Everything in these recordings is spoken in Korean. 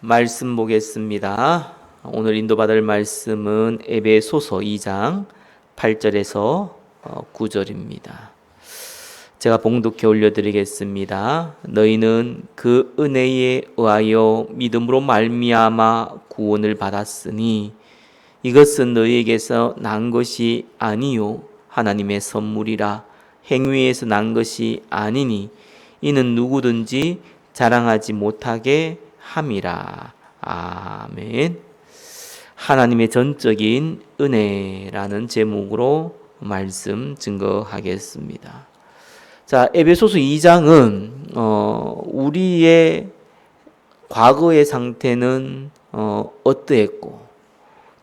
말씀 보겠습니다. 오늘 인도받을 말씀은 에베소서 2장 8절에서 9절입니다. 제가 봉독해 올려드리겠습니다. 너희는 그 은혜에 의하여 믿음으로 말미암아 구원을 받았으니 이것은 너희에게서 난 것이 아니요 하나님의 선물이라. 행위에서 난 것이 아니니 이는 누구든지 자랑하지 못하게 함이라. 아멘. 하나님의 전적인 은혜라는 제목으로 말씀 증거하겠습니다. 자, 에베소서 2장은 우리의 과거의 상태는 어떠했고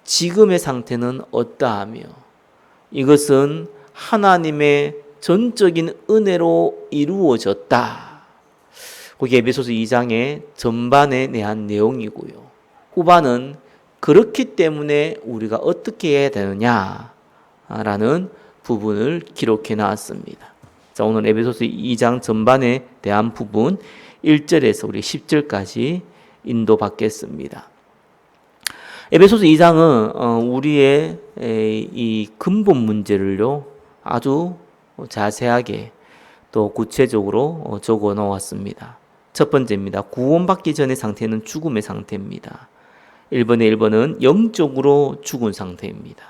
지금의 상태는 어떠하며 이것은 하나님의 전적인 은혜로 이루어졌다. 거기 에베소서 2장의 전반에 대한 내용이고요. 후반은 그렇기 때문에 우리가 어떻게 해야 되느냐라는 부분을 기록해 놨습니다. 자, 오늘 에베소서 2장 전반에 대한 부분 1절에서 우리 10절까지 인도받겠습니다. 에베소서 2장은 우리의 이 근본 문제를요 아주 자세하게 또 구체적으로 적어 놓았습니다. 첫 번째입니다. 구원받기 전의 상태는 죽음의 상태입니다. 1번은 영적으로 죽은 상태입니다.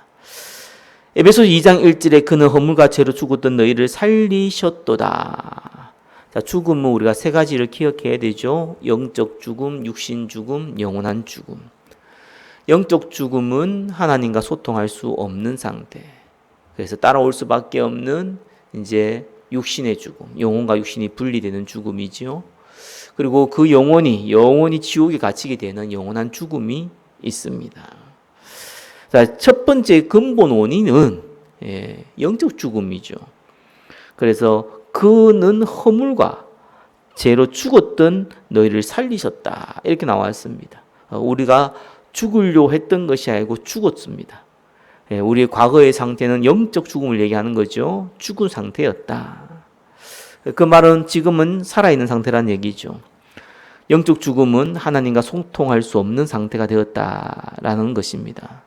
에베소서 2장 1절에 그는 허물과 죄로 죽었던 너희를 살리셨도다. 자, 죽음은 우리가 세 가지를 기억해야 되죠. 영적 죽음, 육신 죽음, 영원한 죽음. 영적 죽음은 하나님과 소통할 수 없는 상태. 그래서 따라올 수밖에 없는 이제 육신의 죽음, 영혼과 육신이 분리되는 죽음이지요. 그리고 그 영혼이 지옥에 갇히게 되는 영원한 죽음이 있습니다. 자, 첫 번째 근본 원인은 영적 죽음이죠. 그래서 그는 허물과 죄로 죽었던 너희를 살리셨다. 이렇게 나왔습니다. 우리가 죽으려 했던 것이 아니고 죽었습니다. 우리의 과거의 상태는 영적 죽음을 얘기하는 거죠. 죽은 상태였다. 그 말은 지금은 살아있는 상태란 얘기죠. 영적 죽음은 하나님과 소통할 수 없는 상태가 되었다라는 것입니다.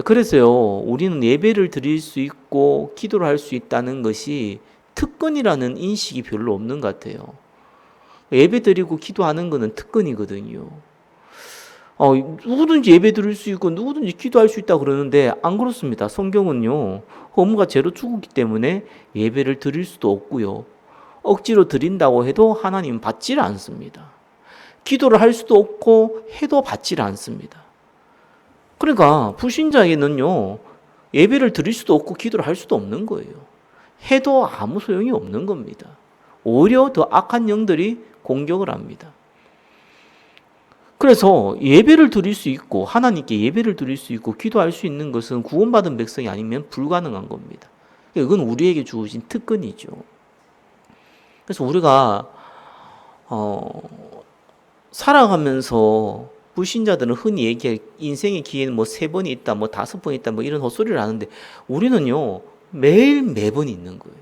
그래서요, 우리는 예배를 드릴 수 있고 기도를 할 수 있다는 것이 특권이라는 인식이 별로 없는 것 같아요. 예배 드리고 기도하는 것은 특권이거든요. 누구든지 예배 드릴 수 있고 누구든지 기도할 수 있다 그러는데 안 그렇습니다. 성경은요, 허물과 죄로 죽었기 때문에 예배를 드릴 수도 없고요. 억지로 드린다고 해도 하나님 받지를 않습니다. 기도를 할 수도 없고 해도 받지를 않습니다. 그러니까 불신자에게는요, 예배를 드릴 수도 없고 기도를 할 수도 없는 거예요. 해도 아무 소용이 없는 겁니다. 오히려 더 악한 영들이 공격을 합니다. 그래서 예배를 드릴 수 있고 하나님께 예배를 드릴 수 있고 기도할 수 있는 것은 구원받은 백성이 아니면 불가능한 겁니다. 이건 우리에게 주어진 특권이죠. 그래서 우리가 살아가면서 불신자들은 흔히 얘기할 인생의 기회는 뭐 3번이 있다, 뭐 5번 있다, 뭐 이런 헛소리를 하는데 우리는요 매번 있는 거예요.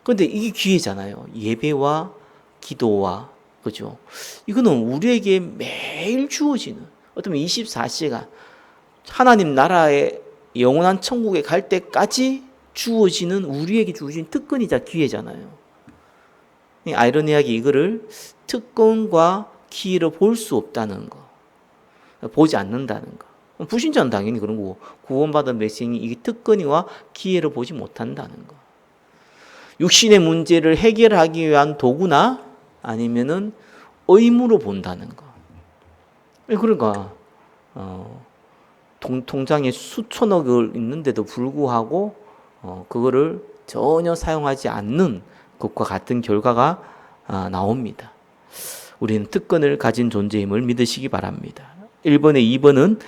그런데 이게 기회잖아요. 예배와 기도와 그죠? 이거는 우리에게 매일 주어지는 어쩌면 24시간 하나님 나라의 영원한 천국에 갈 때까지 주어지는 우리에게 주어진 특권이자 기회잖아요. 아이러니하게 이거를 특권과 기회로 볼 수 없다는 거, 보지 않는다는 거. 불신자는 당연히 그런 거고 구원받은 백성이 이 특권이와 기회로 보지 못한다는 거. 육신의 문제를 해결하기 위한 도구나 아니면은 의무로 본다는 거. 그러니까 통장에 수천억을 있는데도 불구하고 그거를 전혀 사용하지 않는 것과 같은 결과가 나옵니다. 우리는 특권을 가진 존재임을 믿으시기 바랍니다. 1번에 2번은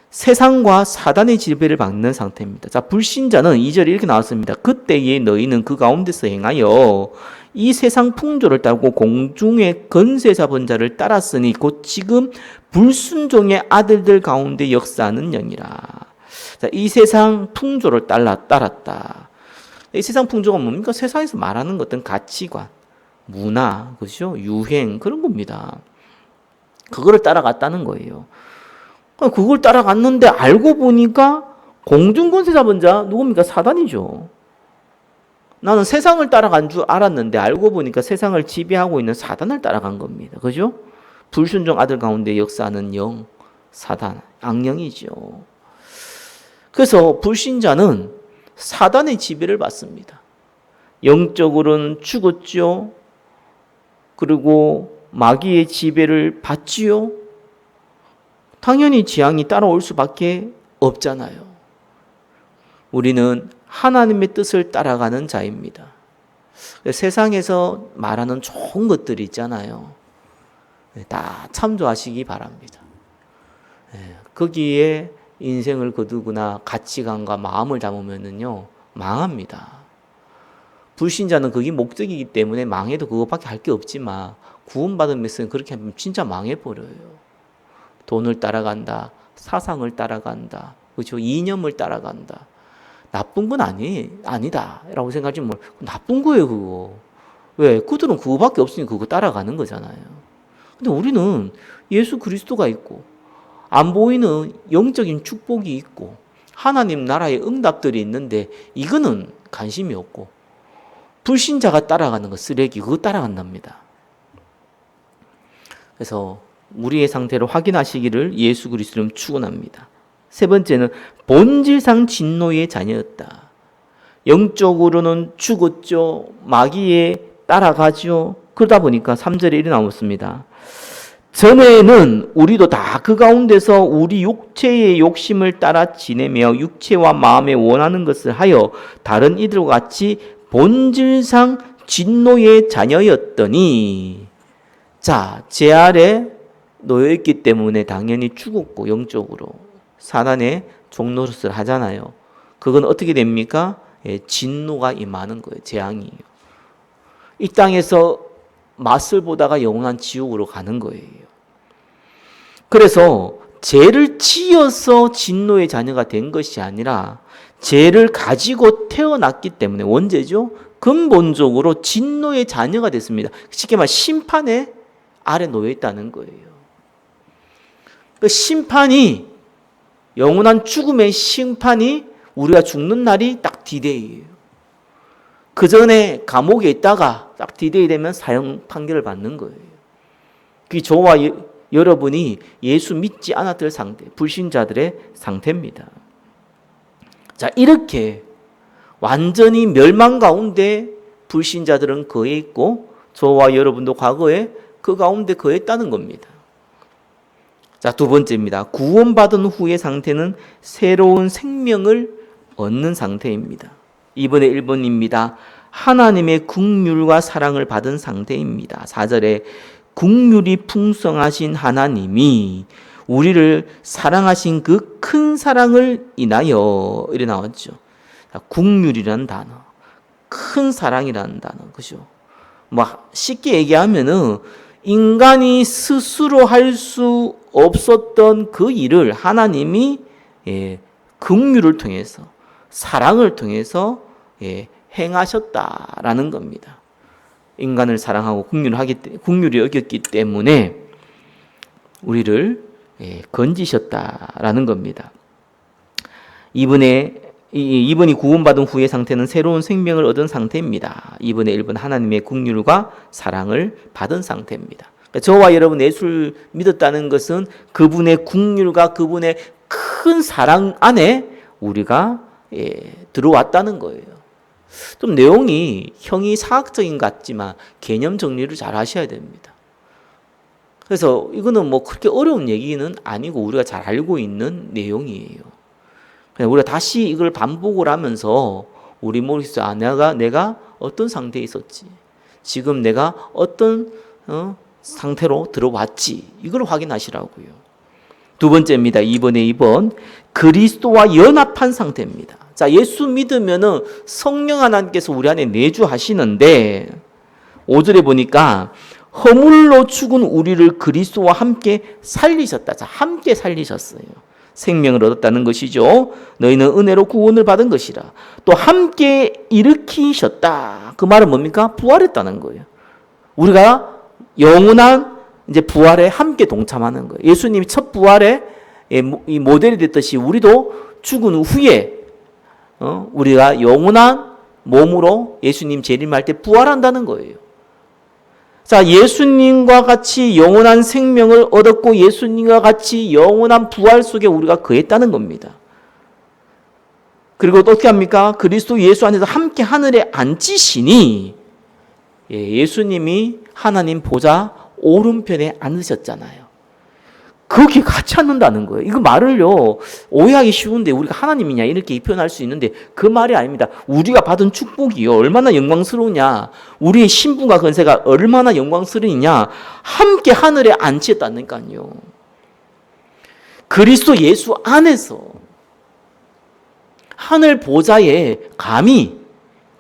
세상과 사단의 지배를 받는 상태입니다. 자, 불신자는 2절에 이렇게 나왔습니다. 그때에 너희는 그 가운데서 행하여 이 세상 풍조를 따르고 공중의 건세 잡은 자를 따랐으니 곧 지금 불순종의 아들들 가운데 역사하는 영이라. 자, 이 세상 풍조를 따랐다. 이 세상 풍조가 뭡니까? 세상에서 말하는 어떤 가치관, 문화, 그죠? 유행 그런 겁니다. 그거를 따라갔다는 거예요. 그걸 따라갔는데 알고 보니까 공중권세 잡은 자 누굽니까? 사단이죠. 나는 세상을 따라간 줄 알았는데 알고 보니까 세상을 지배하고 있는 사단을 따라간 겁니다. 그죠? 불순종 아들 가운데 역사하는 영, 사단, 악령이죠. 그래서 불신자는 사단의 지배를 받습니다. 영적으로는 죽었죠. 그리고 마귀의 지배를 받지요. 당연히 재앙이 따라올 수밖에 없잖아요. 우리는 하나님의 뜻을 따라가는 자입니다. 세상에서 말하는 좋은 것들이 있잖아요. 다 참조하시기 바랍니다. 거기에 인생을 거두거나 가치관과 마음을 담으면요 망합니다. 불신자는 그게 목적이기 때문에 망해도 그것밖에 할 게 없지만 구원받으면서 그렇게 하면 진짜 망해버려요. 돈을 따라간다, 사상을 따라간다, 그렇죠? 이념을 따라간다. 나쁜 건 아니다 라고 생각하지 뭐 나쁜 거예요 그거. 왜? 그들은 그거밖에 없으니 그거 따라가는 거잖아요. 근데 우리는 예수 그리스도가 있고 안 보이는 영적인 축복이 있고 하나님 나라의 응답들이 있는데 이거는 관심이 없고 불신자가 따라가는 거 쓰레기 그거 따라간답니다. 그래서 우리의 상태를 확인하시기를 예수 그리스도는 축원합니다. 세 번째는 본질상 진노의 자녀였다. 영적으로는 죽었죠. 마귀에 따라가죠. 그러다 보니까 3절에 이렇게 나왔습니다. 전에는 우리도 다 그 가운데서 우리 육체의 욕심을 따라 지내며 육체와 마음에 원하는 것을 하여 다른 이들과 같이 본질상 진노의 자녀였더니 자, 제 아래 놓여있기 때문에 당연히 죽었고 영적으로 사단의 종노릇을 하잖아요. 그건 어떻게 됩니까? 진노가 임하는 거예요. 재앙이에요. 이 땅에서 맛을 보다가 영원한 지옥으로 가는 거예요. 그래서 죄를 지어서 진노의 자녀가 된 것이 아니라 죄를 가지고 태어났기 때문에 원죄죠. 근본적으로 진노의 자녀가 됐습니다. 쉽게 말해 심판의 아래 놓여 있다는 거예요. 그 심판이 영원한 죽음의 심판이 우리가 죽는 날이 딱 디데이예요. 그 전에 감옥에 있다가 딱 디데이 되면 사형 판결을 받는 거예요. 그게 저와 여러분이 예수 믿지 않았던 상태, 불신자들의 상태입니다. 자, 이렇게 완전히 멸망 가운데 불신자들은 거해 있고 저와 여러분도 과거에 그 가운데 거했다는 겁니다. 자, 두 번째입니다. 구원받은 후의 상태는 새로운 생명을 얻는 상태입니다. 이번에 1번입니다. 하나님의 긍휼과 사랑을 받은 상태입니다. 4절에 긍휼이 풍성하신 하나님이 우리를 사랑하신 그 큰 사랑을 인하여 이래 나왔죠. 긍휼이라는 단어, 큰 사랑이라는 단어, 그죠? 뭐 쉽게 얘기하면은 인간이 스스로 할 수 없었던 그 일을 하나님이 긍휼을 통해서 사랑을 통해서 행하셨다라는 겁니다. 인간을 사랑하고 긍휼히 여겼기 때문에 우리를 건지셨다라는 겁니다. 이번이 구원받은 후의 상태는 새로운 생명을 얻은 상태입니다. 이번에 1번 하나님의 긍휼과 사랑을 받은 상태입니다. 저와 여러분 예수를 믿었다는 것은 그분의 긍휼과 그분의 큰 사랑 안에 우리가 들어왔다는 거예요. 좀 내용이 형이사학적인 것 같지만 개념 정리를 잘 하셔야 됩니다. 그래서 이거는 뭐 그렇게 어려운 얘기는 아니고 우리가 잘 알고 있는 내용이에요. 그냥 우리가 다시 이걸 반복을 하면서 우리 머릿속에 내가 어떤 상태에 있었지, 지금 내가 어떤 상태로 들어왔지, 이걸 확인하시라고요. 두 번째입니다. 2번 그리스도와 연합한 상태입니다. 자, 예수 믿으면은 성령 하나님께서 우리 안에 내주하시는데 5절에 보니까 허물로 죽은 우리를 그리스도와 함께 살리셨다. 자, 함께 살리셨어요. 생명을 얻었다는 것이죠. 너희는 은혜로 구원을 받은 것이라. 또 함께 일으키셨다. 그 말은 뭡니까? 부활했다는 거예요. 우리가 영원한 이제 부활에 함께 동참하는 거예요. 예수님이 첫 부활에 이 모델이 됐듯이 우리도 죽은 후에 우리가 영원한 몸으로 예수님 재림할 때 부활한다는 거예요. 자, 예수님과 같이 영원한 생명을 얻었고 예수님과 같이 영원한 부활 속에 우리가 거했다는 겁니다. 그리고 또 어떻게 합니까? 그리스도 예수 안에서 함께 하늘에 앉으시니 예수님이 하나님 보좌 오른편에 앉으셨잖아요. 거기에 같이 앉는다는 거예요. 이거 말을요 오해하기 쉬운데 우리가 하나님이냐 이렇게 표현할 수 있는데 그 말이 아닙니다. 우리가 받은 축복이요 얼마나 영광스러우냐, 우리의 신분과 권세가 얼마나 영광스러우냐, 함께 하늘에 앉혔다니까요. 그리스도 예수 안에서 하늘 보좌에 감히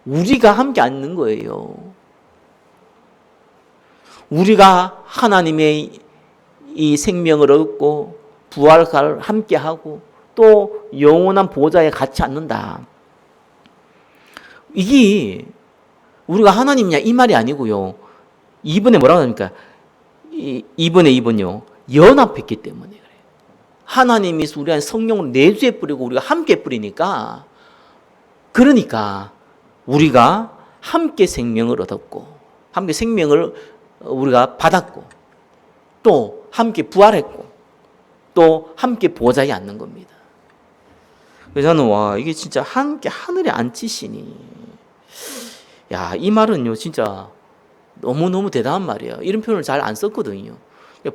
우리가 함께 앉는 거예요. 우리가 하나님의 이 생명을 얻고 부활을 함께 하고 또 영원한 보좌에 같이 앉는다. 이게 우리가 하나님이냐 이 말이 아니고요. 2번에 뭐라고 합니까? 2번에 2번요. 연합했기 때문에 그래요. 하나님이 우리한테 성령을 내주해 뿌리고 우리가 함께 뿌리니까, 그러니까 우리가 함께 생명을 얻었고 함께 생명을 우리가 받았고 또 함께 부활했고 또 함께 보좌에 앉는 겁니다. 그래서 저는 와 이게 진짜 함께 하늘에 앉히시니, 야, 이 말은요 진짜 너무너무 대단한 말이에요. 이런 표현을 잘 안 썼거든요.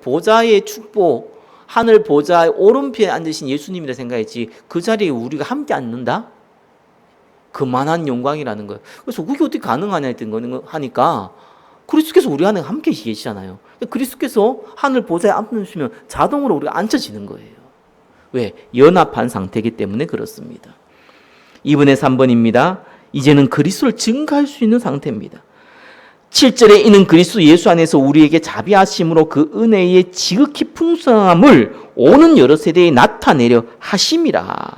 보좌의 축복, 하늘 보좌의 오른편에 앉으신 예수님이라 생각했지 그 자리에 우리가 함께 앉는다? 그만한 영광이라는 거예요. 그래서 그게 어떻게 가능하냐 했던 하니까 그리스도께서 우리 안에 함께 계시잖아요. 그리스도께서 하늘 보좌에 앉으시면 자동으로 우리가 앉혀지는 거예요. 왜? 연합한 상태이기 때문에 그렇습니다. 2번에 3번입니다. 이제는 그리스도를 증거할 수 있는 상태입니다. 7절에 이는 그리스도 예수 안에서 우리에게 자비하심으로 그 은혜의 지극히 풍성함을 오는 여러 세대에 나타내려 하심이라.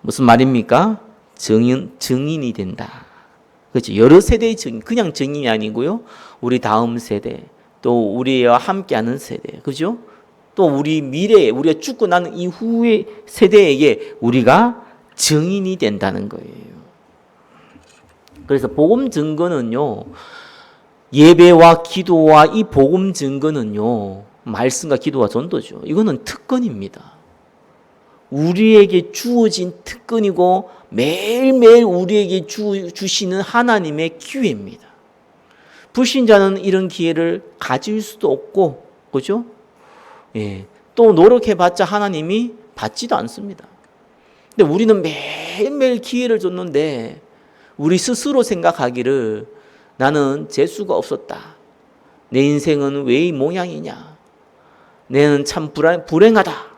무슨 말입니까? 증인이 된다. 그렇죠. 여러 세대의 증인, 그냥 증인이 아니고요. 우리 다음 세대, 또 우리와 함께하는 세대, 그죠? 또 우리 미래에 우리가 죽고 나는 이후의 세대에게 우리가 증인이 된다는 거예요. 그래서 복음 증거는요, 예배와 기도와 이 복음 증거는요, 말씀과 기도와 전도죠. 이거는 특권입니다. 우리에게 주어진 특권이고 매일매일 우리에게 주시는 하나님의 기회입니다. 불신자는 이런 기회를 가질 수도 없고, 그죠? 예, 또 노력해봤자 하나님이 받지도 않습니다. 근데 우리는 매일매일 기회를 줬는데 우리 스스로 생각하기를 나는 재수가 없었다. 내 인생은 왜 이 모양이냐. 내는 참 불행하다.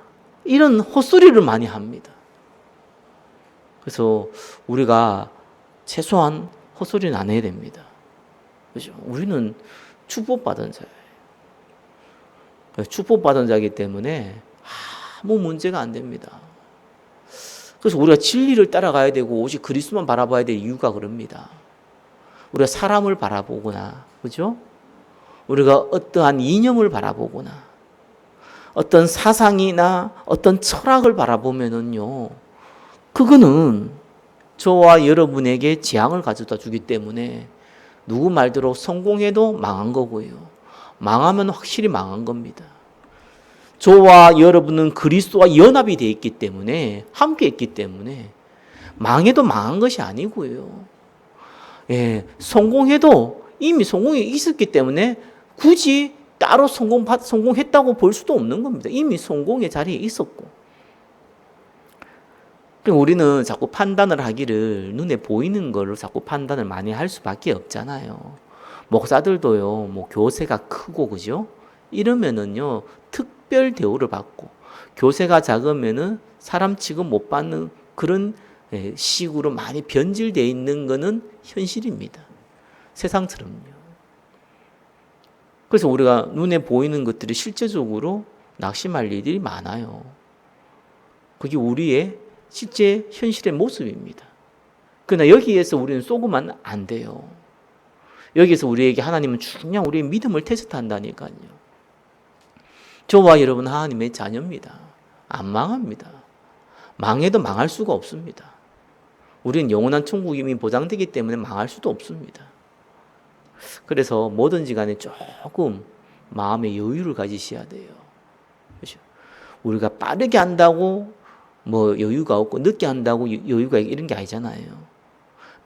이런 헛소리를 많이 합니다. 그래서 우리가 최소한 헛소리는 안 해야 됩니다. 그렇죠? 우리는 축복받은 자예요. 축복받은 자이기 때문에 아무 문제가 안 됩니다. 그래서 우리가 진리를 따라가야 되고 오직 그리스도만 바라봐야 될 이유가 그럽니다. 우리가 사람을 바라보거나, 그죠? 우리가 어떠한 이념을 바라보거나, 어떤 사상이나 어떤 철학을 바라보면은요, 그거는 저와 여러분에게 재앙을 가져다 주기 때문에 누구 말대로 성공해도 망한 거고요. 망하면 확실히 망한 겁니다. 저와 여러분은 그리스도와 연합이 되어 있기 때문에, 함께 있기 때문에 망해도 망한 것이 아니고요. 예, 성공해도 이미 성공이 있었기 때문에 굳이 따로 성공했다고 볼 수도 없는 겁니다. 이미 성공의 자리에 있었고. 우리는 자꾸 판단을 하기를 눈에 보이는 걸로 자꾸 판단을 많이 할 수밖에 없잖아요. 목사들도요, 뭐 교세가 크고, 그죠? 이러면은요, 특별 대우를 받고, 교세가 작으면은 사람 취급 못 받는 그런 식으로 많이 변질되어 있는 거는 현실입니다. 세상처럼요. 그래서 우리가 눈에 보이는 것들이 실제적으로 낙심할 일들이 많아요. 그게 우리의 실제 현실의 모습입니다. 그러나 여기에서 우리는 속으면 안 돼요. 여기서 우리에게 하나님은 그냥 우리의 믿음을 테스트한다니까요. 저와 여러분 하나님의 자녀입니다. 안 망합니다. 망해도 망할 수가 없습니다. 우리는 영원한 천국이 이미 보장되기 때문에 망할 수도 없습니다. 그래서 뭐든지 간에 조금 마음의 여유를 가지셔야 돼요. 그렇죠? 우리가 빠르게 한다고 뭐 여유가 없고 늦게 한다고 여유가 이런 게 아니잖아요.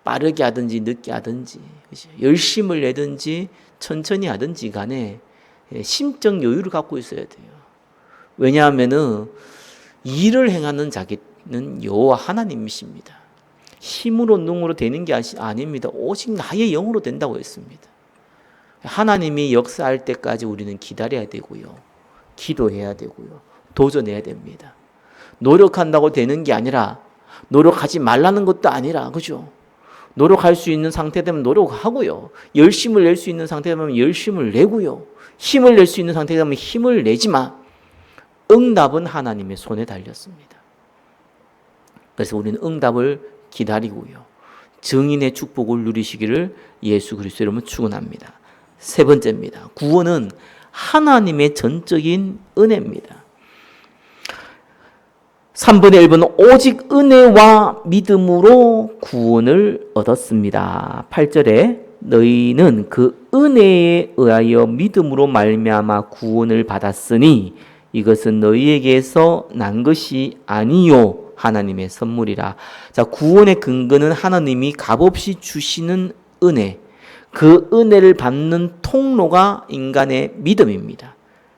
빠르게 하든지 늦게 하든지 그렇죠? 열심을 내든지 천천히 하든지 간에 심적 여유를 갖고 있어야 돼요. 왜냐하면은 일을 행하는 자기는 여호와 하나님이십니다. 힘으로 능으로 되는 게 아닙니다. 오직 나의 영으로 된다고 했습니다. 하나님이 역사할 때까지 우리는 기다려야 되고요. 기도해야 되고요. 도전해야 됩니다. 노력한다고 되는 게 아니라 노력하지 말라는 것도 아니라 그죠? 노력할 수 있는 상태 되면 노력하고요. 열심을 낼 수 있는 상태 되면 열심을 내고요. 힘을 낼 수 있는 상태 되면 힘을 내지만 응답은 하나님의 손에 달렸습니다. 그래서 우리는 응답을 기다리고요. 증인의 축복을 누리시기를 예수 그리스도 이름으로 축원합니다. 세 번째입니다. 구원은 하나님의 전적인 은혜입니다. 3분의 1번 오직 은혜와 믿음으로 구원을 얻었습니다. 8절에 너희는 그 은혜에 의하여 믿음으로 말미암아 구원을 받았으니 이것은 너희에게서 난 것이 아니요 하나님의 선물이라. 자, 구원의 근거는 하나님이 값없이 주시는 은혜. 그 은혜를 받는 통로가 인간의 믿음입니다.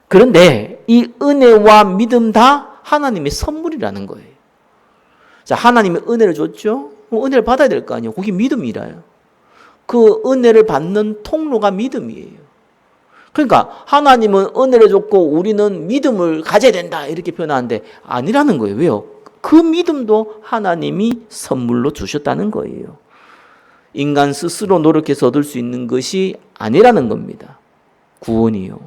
그런데 이 은혜와 믿음 다 하나님의 선물이라는 거예요. 자, 하나님의 은혜를 줬죠? 은혜를 받아야 될 거 아니에요. 그게 믿음이라요. 그 은혜를 받는 통로가 믿음이에요. 그러니까 하나님은 은혜를 줬고 우리는 믿음을 가져야 된다 이렇게 표현하는데 아니라는 거예요. 왜요? 그 믿음도 하나님이 선물로 주셨다는 거예요. 인간 스스로 노력해서 얻을 수 있는 것이 아니라는 겁니다. 구원이요.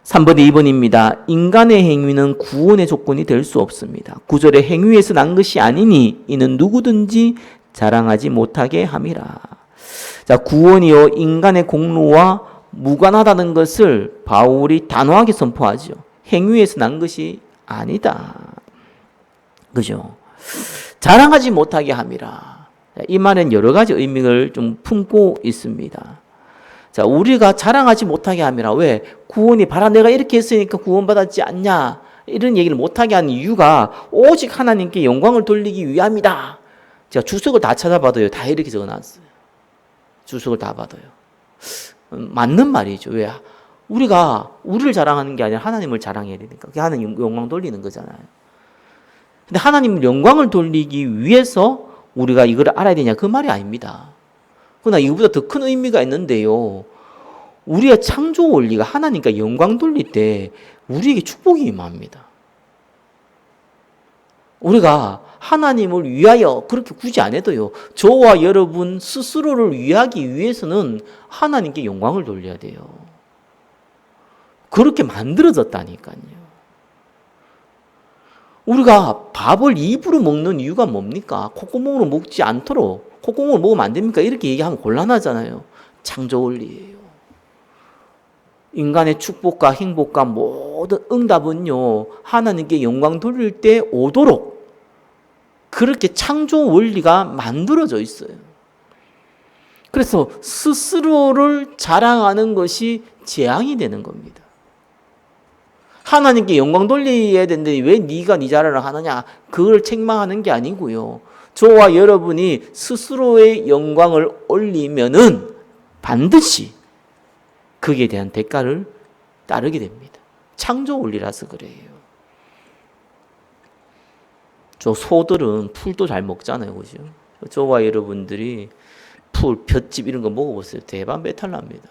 3번에 2번입니다. 인간의 행위는 구원의 조건이 될 수 없습니다. 9절에 행위에서 난 것이 아니니 이는 누구든지 자랑하지 못하게 함이라. 자, 구원이요 인간의 공로와 무관하다는 것을 바울이 단호하게 선포하죠. 행위에서 난 것이 아니다. 그죠? 자랑하지 못하게 함이라. 이 말은 여러 가지 의미를 좀 품고 있습니다. 자, 우리가 자랑하지 못하게 함이라. 왜? 구원이 봐라 내가 이렇게 했으니까 구원받았지 않냐 이런 얘기를 못하게 하는 이유가 오직 하나님께 영광을 돌리기 위함이다. 제가 주석을 다 찾아봐도요 다 이렇게 적어놨어요. 주석을 다 받아요. 맞는 말이죠. 왜? 우리가 우리를 자랑하는 게 아니라 하나님을 자랑해야 되니까. 그게 하나님 영광 돌리는 거잖아요. 근데 하나님 영광을 돌리기 위해서 우리가 이걸 알아야 되냐 그 말이 아닙니다. 그러나 이거보다 더 큰 의미가 있는데요. 우리의 창조 원리가 하나님과 영광 돌릴 때 우리에게 축복이 임합니다. 우리가 하나님을 위하여 그렇게 굳이 안 해도요. 저와 여러분 스스로를 위하기 위해서는 하나님께 영광을 돌려야 돼요. 그렇게 만들어졌다니까요. 우리가 밥을 입으로 먹는 이유가 뭡니까? 콧구멍으로 먹지 않도록 콧구멍으로 먹으면 안 됩니까? 이렇게 얘기하면 곤란하잖아요. 창조 원리예요. 인간의 축복과 행복과 모든 응답은요. 하나님께 영광 돌릴 때 오도록 그렇게 창조 원리가 만들어져 있어요. 그래서 스스로를 자랑하는 것이 재앙이 되는 겁니다. 하나님께 영광 돌려야 되는데 왜 네가 네 자랑을 하느냐? 그걸 책망하는 게 아니고요. 저와 여러분이 스스로의 영광을 올리면은 반드시 거기에 대한 대가를 따르게 됩니다. 창조 원리라서 그래요. 저 소들은 풀도 잘 먹잖아요. 그죠? 저와 여러분들이 풀, 볏짚 이런 거 먹어보세요. 대박 배탈 납니다.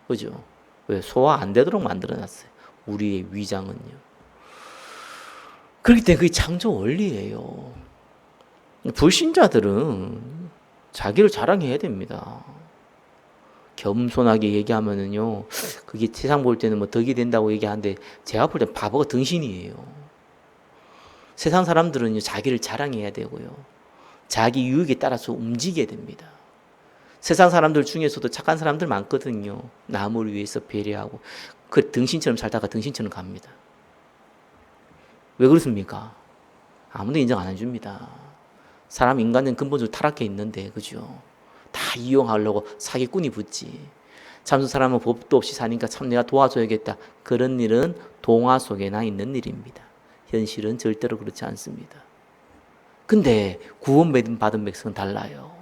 그죠? 왜? 소화 안 되도록 만들어놨어요. 우리의 위장은요. 그렇기 때문에 그게 창조 원리예요. 불신자들은 자기를 자랑해야 됩니다. 겸손하게 얘기하면은요, 그게 세상 볼 때는 뭐 덕이 된다고 얘기하는데 제가 볼 때 바보가 등신이에요. 세상 사람들은요, 자기를 자랑해야 되고요. 자기 유익에 따라서 움직여야 됩니다. 세상 사람들 중에서도 착한 사람들 많거든요. 남을 위해서 배려하고 그 등신처럼 살다가 등신처럼 갑니다. 왜 그렇습니까? 아무도 인정 안 해줍니다. 사람 인간은 근본적으로 타락해 있는데, 그죠? 다 이용하려고 사기꾼이 붙지. 참선 사람은 법도 없이 사니까 참 내가 도와줘야겠다. 그런 일은 동화 속에나 있는 일입니다. 현실은 절대로 그렇지 않습니다. 근데 구원받은 백성은 달라요.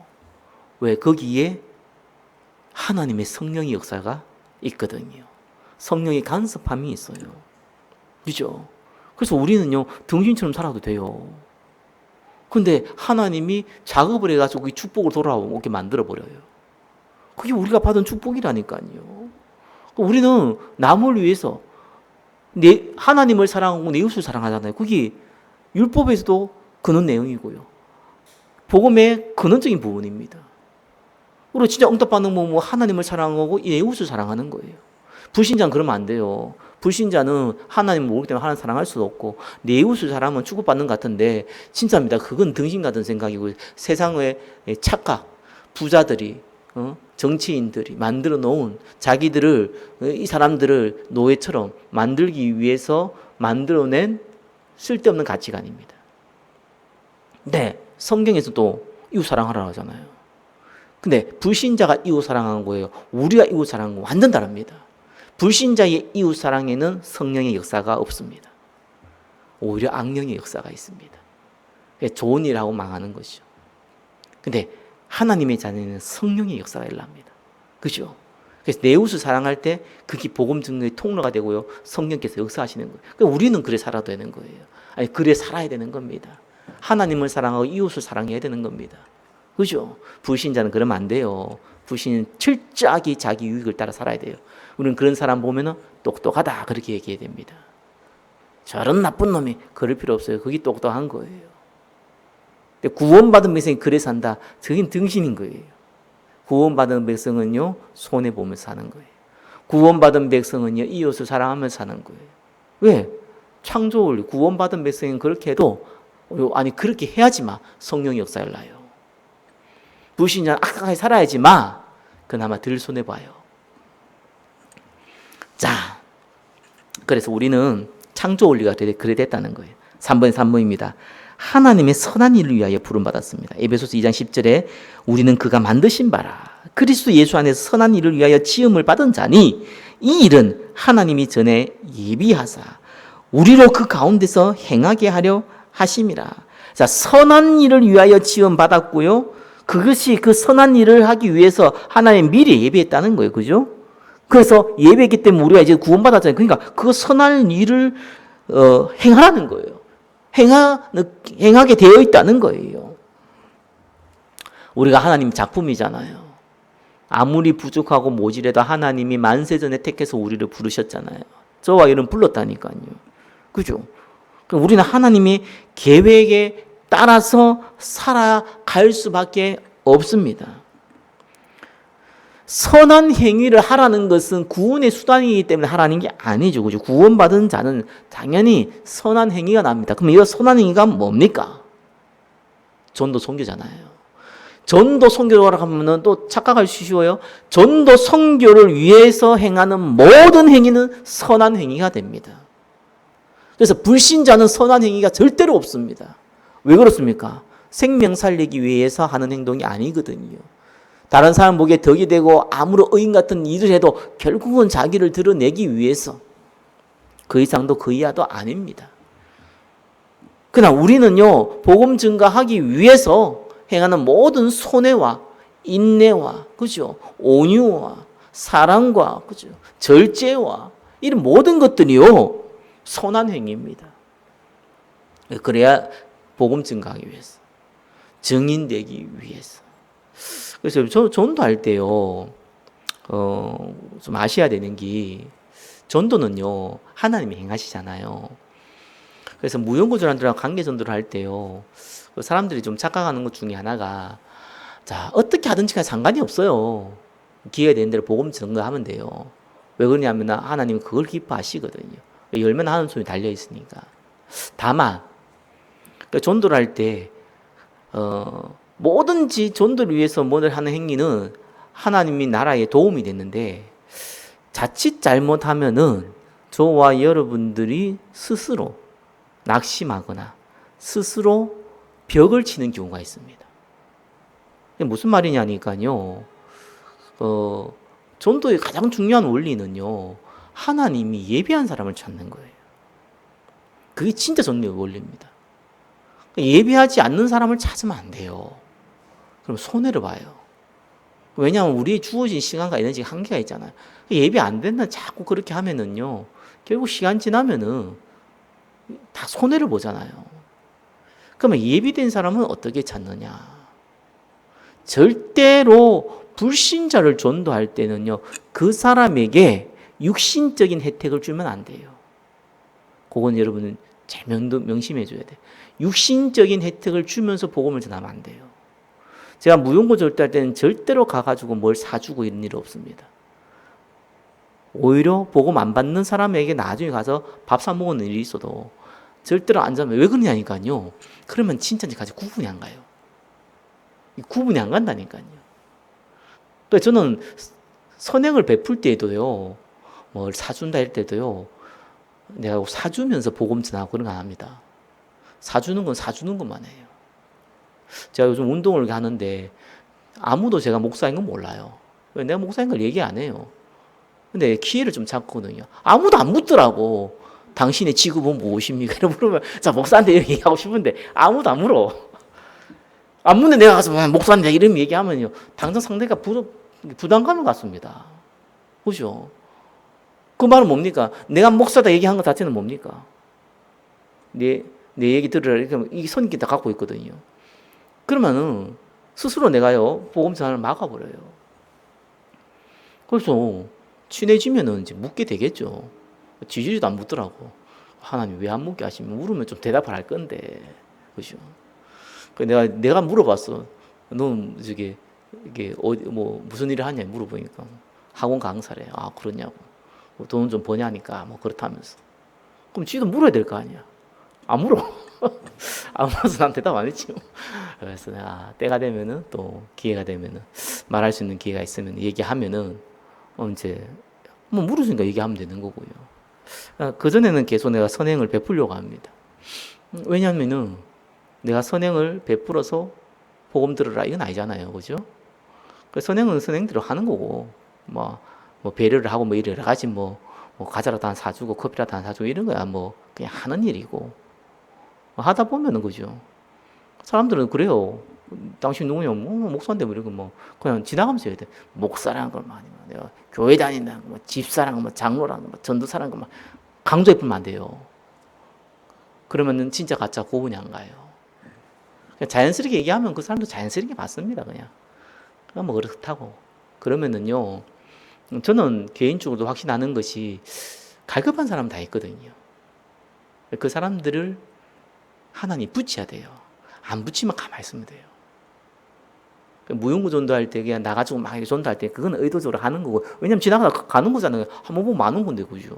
왜? 거기에 하나님의 성령의 역사가 있거든요. 성령의 간섭함이 있어요. 그죠? 그래서 우리는요, 등신처럼 살아도 돼요. 근데 하나님이 작업을 해가지고 이 축복을 돌아오게 만들어버려요. 그게 우리가 받은 축복이라니까요. 우리는 남을 위해서 하나님을 사랑하고 내 이웃을 사랑하잖아요. 그게 율법에서도 그런 내용이고요. 복음의 근원적인 부분입니다. 우리 진짜 응답받는 뭐 하나님을 사랑하고 내 이웃을 사랑하는 거예요. 불신자는 그러면 안 돼요. 불신자는 하나님을 모르기 때문에 하나님 사랑할 수도 없고 내 이웃을 사랑하면 축복받는 것 같은데 진짜입니다. 그건 등신 같은 생각이고 세상의 착각, 부자들이 정치인들이 만들어 놓은 자기들을 이 사람들을 노예처럼 만들기 위해서 만들어낸 쓸데없는 가치관입니다. 네, 성경에서도 이웃 사랑하라고 하잖아요. 근데 불신자가 이웃 사랑하는 거예요. 우리가 이웃 사랑하는 거 완전 다릅니다. 불신자의 이웃 사랑에는 성령의 역사가 없습니다. 오히려 악령의 역사가 있습니다. 좋은 일하고 망하는 것이죠. 근데 하나님의 자녀는 성령의 역사가 일어납니다. 그죠? 그래서 내 이웃을 사랑할 때 그게 복음 증거의 통로가 되고요. 성령께서 역사하시는 거예요. 그러니까 우리는 그래 살아야 되는 거예요. 아니, 그래 살아야 되는 겁니다. 하나님을 사랑하고 이웃을 사랑해야 되는 겁니다. 그죠? 불신자는 그러면 안 돼요. 불신은 철저하게 자기 유익을 따라 살아야 돼요. 우리는 그런 사람 보면은 똑똑하다 그렇게 얘기해야 됩니다. 저런 나쁜 놈이 그럴 필요 없어요. 그게 똑똑한 거예요. 구원받은 백성이 그래 산다. 저긴 등신인 거예요. 구원받은 백성은요, 손해보면서 사는 거예요. 구원받은 백성은요, 이웃을 사랑하면서 사는 거예요. 왜? 창조원리, 구원받은 백성은 그렇게 해도, 아니, 그렇게 해야지 마. 성령의 역사를 나요. 불신자는 악하게 살아야지 마. 그나마 덜 손해봐요. 자, 그래서 우리는 창조원리가 그래 됐다는 거예요. 3번의 3번입니다. 하나님의 선한 일을 위하여 부름받았습니다. 에베소서 2장 10절에 우리는 그가 만드신 바라 그리스도 예수 안에서 선한 일을 위하여 지음을 받은 자니 이 일은 하나님이 전에 예비하사 우리로 그 가운데서 행하게 하려 하심이라. 자, 선한 일을 위하여 지음 받았고요. 그것이 그 선한 일을 하기 위해서 하나님 미리 예비했다는 거예요. 그죠? 그래서 예배했기 때문에 우리가 이제 구원받았잖아요. 그러니까 그 선한 일을 행하라는 거예요. 행하게 되어 있다는 거예요. 우리가 하나님 작품이잖아요. 아무리 부족하고 모질해도 하나님이 만세전에 택해서 우리를 부르셨잖아요. 저와 이런 불렀다니까요. 그죠? 우리는 하나님의 계획에 따라서 살아갈 수밖에 없습니다. 선한 행위를 하라는 것은 구원의 수단이기 때문에 하라는 게 아니죠. 그죠? 구원받은 자는 당연히 선한 행위가 납니다. 그럼 이 선한 행위가 뭡니까? 전도 선교잖아요. 전도 선교라고 하면 또 착각할 수 쉬워요. 전도 선교를 위해서 행하는 모든 행위는 선한 행위가 됩니다. 그래서 불신자는 선한 행위가 절대로 없습니다. 왜 그렇습니까? 생명 살리기 위해서 하는 행동이 아니거든요. 다른 사람 보기에 덕이 되고 아무런 의인 같은 일을 해도 결국은 자기를 드러내기 위해서 그 이상도 그 이하도 아닙니다. 그러나 우리는요, 복음 증거하기 위해서 행하는 모든 손해와 인내와, 그죠? 온유와 사랑과, 그죠? 절제와 이런 모든 것들이요, 선한 행위입니다. 그래야 복음 증거하기 위해서, 증인되기 위해서. 그래서 전도할 때요, 좀 아셔야 되는 게, 전도는요, 하나님이 행하시잖아요. 그래서 무용구조란들하고 관계전도를 할 때요, 사람들이 좀 착각하는 것 중에 하나가, 자, 어떻게 하든지 상관이 없어요. 기회가 되는 대로 복음 증거하면 돼요. 왜 그러냐면 하나님은 그걸 기뻐하시거든요. 열매나 하는 손이 달려있으니까. 다만, 전도를 할 때, 뭐든지 전도를 위해서 뭐를 하는 행위는 하나님이 나라에 도움이 됐는데 자칫 잘못하면은 저와 여러분들이 스스로 낙심하거나 스스로 벽을 치는 경우가 있습니다. 무슨 말이냐니까요. 전도의 가장 중요한 원리는요. 하나님이 예비한 사람을 찾는 거예요. 그게 진짜 전도의 원리입니다. 예비하지 않는 사람을 찾으면 안 돼요. 그럼 손해를 봐요. 왜냐하면 우리의 주어진 시간과 에너지가 한계가 있잖아요. 예비 안 된다 자꾸 그렇게 하면은요. 결국 시간 지나면은 다 손해를 보잖아요. 그러면 예비된 사람은 어떻게 찾느냐? 절대로 불신자를 전도할 때는요. 그 사람에게 육신적인 혜택을 주면 안 돼요. 그건 여러분은 잘 명심해 줘야 돼. 육신적인 혜택을 주면서 복음을 전하면 안 돼요. 제가 무용고 절도할 때는 절대로 가가지고 뭘 사주고 이런 일 없습니다. 오히려 복음 안 받는 사람에게 나중에 가서 밥 사 먹는 일이 있어도 절대로 안 잡아요. 왜 그러냐니까요. 그러면 진짜인지까지 구분이 안 가요. 구분이 안 간다니까요. 또 저는 선행을 베풀 때에도요, 뭘 사준다 할 때도요, 내가 사주면서 복음 전하고 그런 거 안 합니다. 사주는 건 사주는 것만 해요. 제가 요즘 운동을 하는데 아무도 제가 목사인 건 몰라요. 왜? 내가 목사인 걸 얘기 안 해요. 근데 기회를 좀 찾거든요. 아무도 안 묻더라고. 당신의 직업은 무엇입니까? 이러면 물으면, 자, 목사인데 이렇게 얘기하고 싶은데 아무도 안 물어. 안 묻는 내가 가서 목사인데 이런 얘기하면요. 당장 상대가 부담감을 갖습니다. 그죠? 그 말은 뭡니까? 내가 목사다 얘기한 것 자체는 뭡니까? 내 얘기 들으라. 이렇게 이 선기 다 갖고 있거든요. 그러면은 스스로 내가요, 복음 전환을 막아버려요. 그래서 친해지면은 이제 묻게 되겠죠. 지지리도 안 묻더라고. 하나님 왜 안 묻게 하시면 물으면 좀 대답을 할 건데. 그죠? 내가 물어봤어. 넌 이게 어디 뭐 무슨 일을 하냐 물어보니까 학원 강사래. 아, 그러냐고. 돈 좀 버냐니까 뭐 그렇다면서. 그럼 지도 물어야 될 거 아니야. 안 물어. 안 물어서 난 대답 안 했지. 그래서 내가 때가 되면은 또 기회가 되면은 말할 수 있는 기회가 있으면 얘기하면은 이제 뭐 물으니까 얘기하면 되는 거고요. 그 전에는 계속 내가 선행을 베풀려고 합니다. 왜냐하면은 내가 선행을 베풀어서 복음 들으라 이건 아니잖아요, 그죠? 선행은 선행대로 하는 거고 뭐 배려를 하고 뭐 여러 가지 뭐 과자라도 하나 사주고 커피라도 하나 사주고 이런 거야 뭐 그냥 하는 일이고 하다 보면은 그죠. 사람들은 그래요. 당신 누구냐? 뭐 목사인데 뭐 이러고 뭐 그냥 지나가면서 해야 돼. 목사라는 걸 많이 내가 교회 다닌다, 뭐 집사라는 거, 뭐 장로라는 거, 뭐 전도사라는 거 막 강조해 보면 안 돼요. 그러면은 진짜 가짜 구분이 안 가요. 그냥 자연스럽게 얘기하면 그 사람도 자연스럽게 받습니다. 그냥 뭐 그렇다고. 그러면은요. 저는 개인적으로도 확신하는 것이 갈급한 사람 다 있거든요. 그 사람들을 하나님 붙여야 돼요. 안 붙이면 가만히 있으면 돼요. 무용구 전도할 때 그냥 나가지고 막 전도할 때 그건 의도적으로 하는 거고 왜냐면 지나가다 가는 거잖아요. 한번 보면 많은 건데 그죠.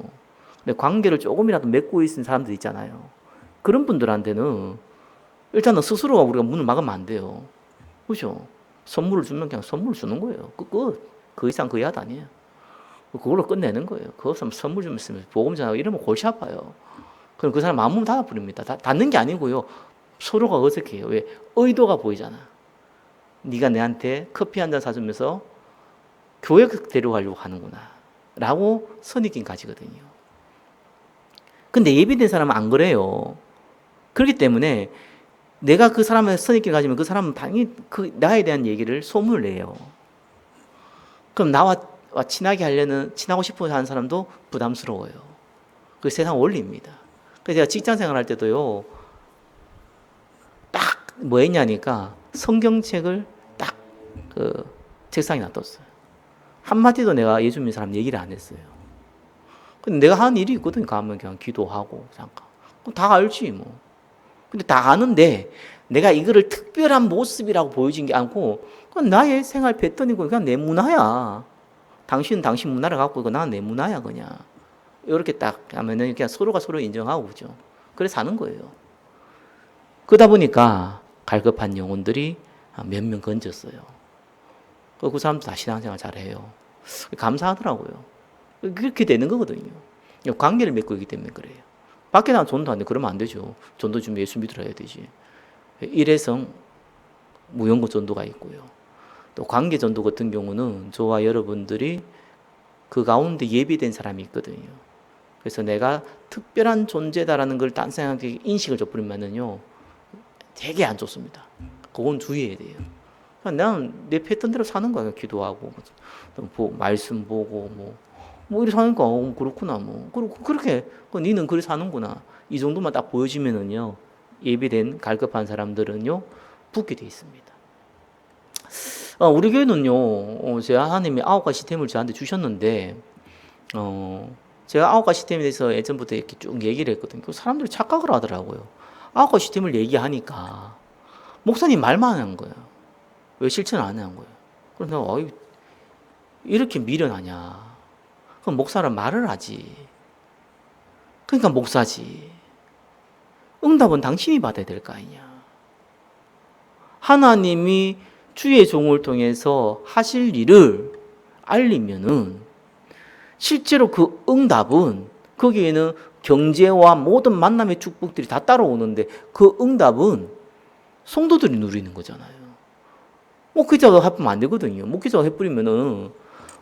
근데 관계를 조금이라도 맺고 있는 사람들 있잖아요. 그런 분들한테는 일단은 스스로가 우리가 문을 막으면 안 돼요. 그죠. 선물을 주면 그냥 선물을 주는 거예요. 그 이상 그 이하도 아니에요. 그걸로 끝내는 거예요. 그거 없으면 선물 좀 있으면 보금 전하고 이러면 골치 아파요. 그럼 그 사람 마음을 닫아버립니다. 닫는 게 아니고요. 서로가 어색해요. 왜? 의도가 보이잖아. 네가 내한테 커피 한 잔 사주면서 교회 데려가려고 하는구나. 라고 선입견 가지거든요. 근데 예비된 사람은 안 그래요. 그렇기 때문에 내가 그 사람의 선입견 가지면 그 사람은 당연히 나에 대한 얘기를 소문을 내요. 그럼 나와 친하고 싶어 하는 사람도 부담스러워요. 그 세상 원리입니다. 그래서 제가 직장 생활할 때도요, 딱 뭐 했냐니까 성경책을 딱 그 책상에 놔뒀어요. 한마디도 내가 예수 믿는 사람 얘기를 안 했어요. 근데 내가 하는 일이 있거든. 가면 그냥 기도하고 잠깐. 다 알지 뭐. 근데 다 아는데 내가 이거를 특별한 모습이라고 보여진 게 아니고 그건 나의 생활 패턴이고 그냥 내 문화야. 당신은 당신 문화를 갖고 있고 나는 내 문화야 그냥. 이렇게 딱 하면은 그냥 서로가 서로 인정하고 그죠. 그래 사는 거예요. 그러다 보니까 갈급한 영혼들이 몇 명 건졌어요. 그 사람도 다 신앙생활 잘해요. 감사하더라고요. 그렇게 되는 거거든요. 관계를 맺고 있기 때문에 그래요. 밖에 나가 전도 안 돼. 그러면 안 되죠. 전도 좀 예수 믿으라 해야 되지. 일회성 무연고 전도가 있고요. 또 관계 전도 같은 경우는 저와 여러분들이 그 가운데 예비된 사람이 있거든요. 그래서 내가 특별한 존재다라는 걸 딴 생각에 인식을 줘버리면은요, 되게 안 좋습니다. 그건 주의해야 돼요. 나는 내 패턴 대로 사는 거야. 기도하고, 말씀 보고, 이렇게 사니까, 그렇구나, 그렇게, 니는 그렇게 사는구나. 이 정도만 딱 보여지면은요, 예비된 갈급한 사람들은요, 붙게 돼 있습니다. 우리 교회는요, 제가 하나님이 9가지 시스템을 저한테 주셨는데, 제가 9가지 시스템에 대해서 예전부터 이렇게 쭉 얘기를 했거든요. 사람들이 착각을 하더라고요. 9가지 시스템을 얘기하니까, 목사님 말만 하는 거예요. 왜 실천을 안 하는 거예요? 그래서 이렇게 미련하냐? 그럼 목사는 말을 하지. 그러니까 목사지. 응답은 당신이 받아야 될 거 아니냐? 하나님이 주의 종을 통해서 하실 일을 알리면은 실제로 그 응답은 거기에는 경제와 모든 만남의 축복들이 다 따라오는데 그 응답은 성도들이 누리는 거잖아요. 목회자가 해보면 안 되거든요. 목회자가 해버리면은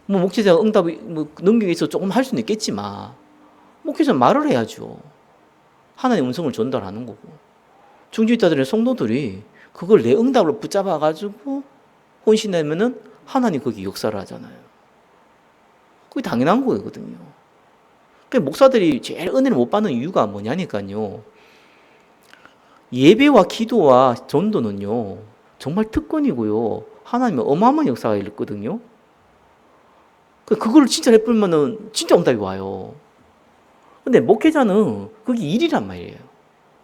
목회자가 응답이 능력이 있어 조금 할 수는 있겠지만 목회자는 말을 해야죠. 하나님의 음성을 전달하는 거고. 중직자들의 성도들이 그걸 내 응답으로 붙잡아가지고 헌신하면은 하나님 거기 역사를 하잖아요. 그게 당연한 거거든요. 그러니까 목사들이 제일 은혜를 못 받는 이유가 뭐냐니까요. 예배와 기도와 전도는요, 정말 특권이고요. 하나님의 어마어마한 역사가 있거든요. 그걸 진짜 해보면은 진짜 응답이 와요. 근데 목회자는 그게 일이란 말이에요.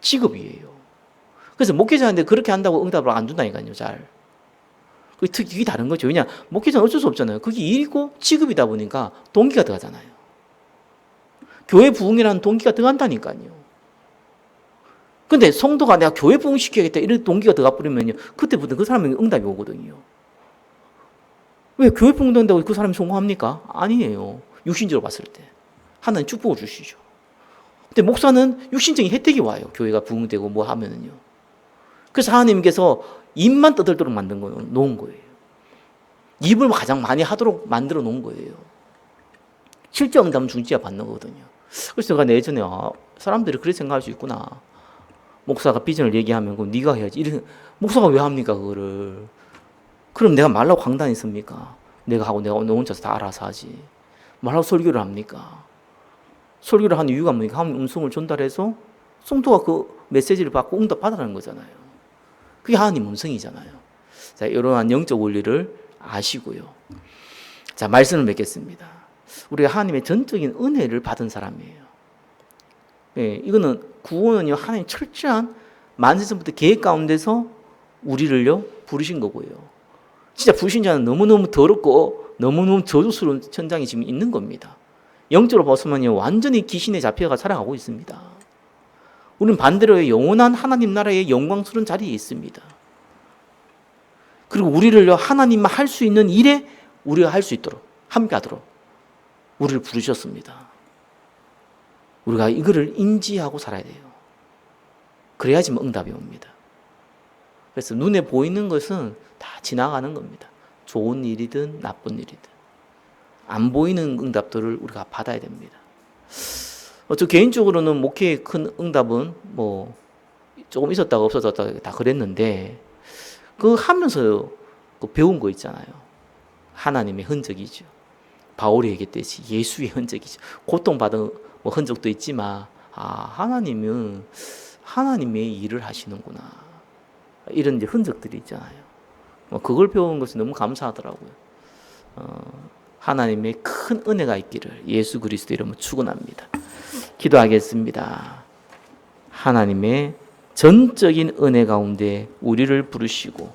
직업이에요. 그래서 목회자인데 그렇게 한다고 응답을 안 준다니까요, 잘. 그게 다른 거죠. 왜냐, 목회자는 어쩔 수 없잖아요. 그게 일이고 직업이다 보니까 동기가 들어가잖아요. 교회 부흥이라는 동기가 들어간다니까요. 근데 성도가 내가 교회 부흥시켜야겠다 이런 동기가 들어가 버리면요, 그때부터 그 사람에게 응답이 오거든요. 왜 교회 부흥된다고 그 사람이 성공합니까? 아니에요. 육신적으로 봤을 때. 하나님 축복을 주시죠. 근데 목사는 육신적인 혜택이 와요. 교회가 부흥되고 뭐 하면은요. 그래서 하나님께서 입만 떠들도록 놓은 거예요. 입을 가장 많이 하도록 만들어 놓은 거예요. 실제 응답은 중지자 받는 거거든요. 그래서 제가 예전에 사람들이 그렇게 생각할 수 있구나. 목사가 비전을 얘기하면 그럼 네가 해야지. 이런 목사가 왜 합니까 그거를? 그럼 내가 말라고 강단했습니까? 내가 하고 내가 혼자서 다 알아서 하지. 말라고 설교를 합니까? 설교를 하는 이유가 뭡니까? 하나님 음성을 전달해서 성도가 그 메시지를 받고 응답 받으라는 거잖아요. 그게 하나님 음성이잖아요. 자, 이러한 영적 원리를 아시고요. 자, 말씀을 맺겠습니다. 우리가 하나님의 전적인 은혜를 받은 사람이에요. 예, 이거는 구원은요, 하나님 철저한 만세전부터 계획 가운데서 우리를요 부르신 거고요. 진짜 불신자는 너무너무 더럽고 너무너무 저주스러운 천장이 지금 있는 겁니다. 영적으로 벗으면요 완전히 귀신에 잡혀가 살아가고 있습니다. 우리는 반대로 영원한 하나님 나라의 영광스러운 자리에 있습니다. 그리고 우리를요 하나님만 할 수 있는 일에 우리가 할 수 있도록 함께하도록 우리를 부르셨습니다. 우리가 이거를 인지하고 살아야 돼요. 그래야지만 응답이 옵니다. 그래서 눈에 보이는 것은 다 지나가는 겁니다. 좋은 일이든 나쁜 일이든. 안 보이는 응답들을 우리가 받아야 됩니다. 저 개인적으로는 목회의 큰 응답은 뭐 조금 있었다가 없어졌다가 다 그랬는데 그 하면서 그 배운 거 있잖아요. 하나님의 흔적이죠. 바울이 얘기했듯이 예수의 흔적이죠. 고통받은 뭐 흔적도 있지만 하나님은 하나님의 일을 하시는구나. 이런 이제 흔적들이 있잖아요. 그걸 배운 것이 너무 감사하더라고요. 하나님의 큰 은혜가 있기를 예수 그리스도 이름으로 축원합니다. 기도하겠습니다. 하나님의 전적인 은혜 가운데 우리를 부르시고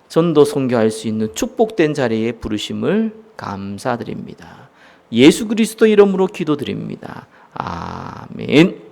전도 선교할 수 있는 축복된 자리에 부르심을 감사드립니다. 예수 그리스도 이름으로 기도드립니다. 아멘.